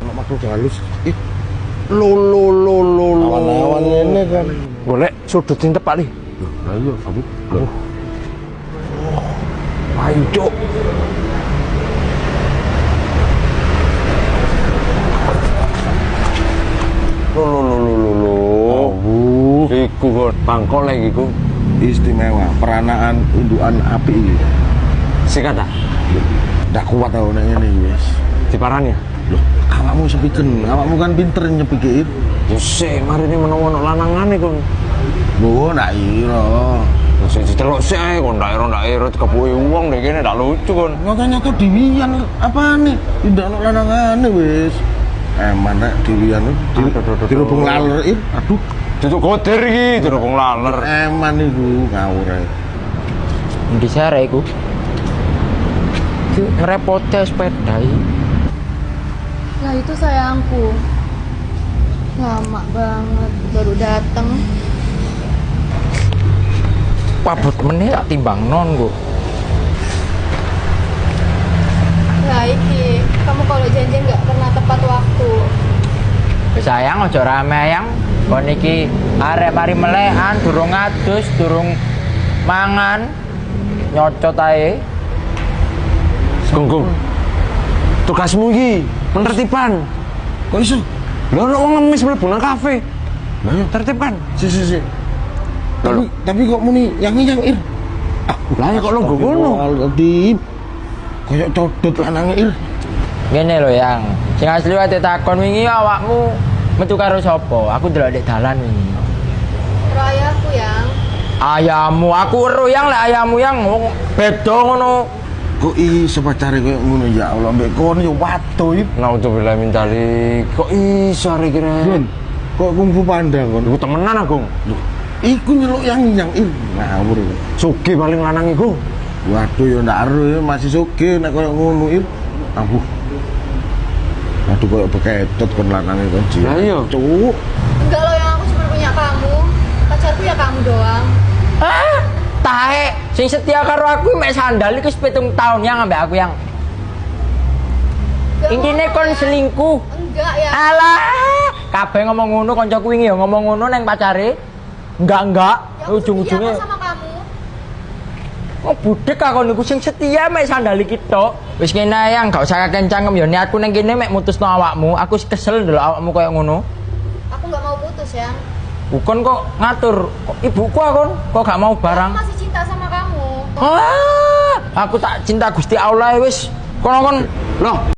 Ono makhluk halus. Lo. Awan-awan ini kan. Golek sudut sing tepat nih. Lah iya, Sabit. Ayo, Cuk. Lo. Iku kok bangkok lagi iku. Istimewa, peranaan indukan api iki. Sikat ah. Ndak kuat aku nek ngene iki wis. Diparani ya? Loh, awakmu sepikeun, awakmu kan pinter nyepike. Ya sik, mari ini menawa ono lanangane kon. Lho, ndak ira. Sing diceluk sik ae kon daerah dikepuki wong nek kene ndak lucu kon. Nyata-nyata diwian apane? Tidak ono lanangane wis. Eman nek diwian dirubung laler. Aduh, Duduk goder iki, dirubung laler. eman iku ngawur ae. Endi sare iku? Iki ngerepote sepeda iki. Lah itu sayangku. Lama banget baru dateng. Pabot meneh tak timbang non kok. Lah iki, kamu kalau janjian nggak pernah tepat waktu. Sayang aja rame ayang. Kon iki arek mari melekan durung adus, durung mangan. Nyocot ae. Gong. Tugasmu iki penertiban. Kok iso? Lho ono wong ngemis mlebu nang kafe. Lah yo Tertibkan. si. Tapi kok muni yang Ir. Lah ya kok lo ngono? Aldi. Kayak codot lanange Ir. Ngene lho yang. Sing asli wae takon wingi awakmu metu karo sapa? Aku ndelok ndek dalan wingi. Karo ayahku yang. Ayammu, aku ero yang lek ayammu yang wong beda ngono. Kok iso pacare koyo ngono ya Allah mbek kon yo waduh. Naudzubillah min dzalik. Kok iso arek kira? Gun. Kok kungfu panda kon? Iku temenan aku. Iku nyeluk yang Ir. Ngawur. Sugih paling lanang iku. Waduh yo ndak ero masih sugih nek koyo ngono Ir. Aduh. Aduh koyo beketot kon lanange kon ji. Lah iya. Cuk. Enggak loh yang aku cuma punya kamu. Pacarku ya kamu doang. Ah, tahe sing setia karo aku mek sandal iki wis 7 tahun yang ambek aku yang. Nggak Intine ngomong, kon ya. selingkuh. Enggak ya. Alah, kabeh ngomong ngono kancaku wingi ya ngomong ngono neng pacare. Enggak. Ya, aku Ujung-ujungnya setia kok sama kamu. oh budek aku niku sing setia mek sandal iki tok. Wis kene yang gak usah kakek cangkem ya niatku neng kene mek mutusno awakmu. Aku kesel ndelok awakmu koyo ngono. Aku nggak mau putus ya. Bukan kok ngatur kok ibuku akon kok gak mau barang. Aku masih cinta sama kamu. Aku tak cinta Gusti Allah wis. Kono kon. Loh,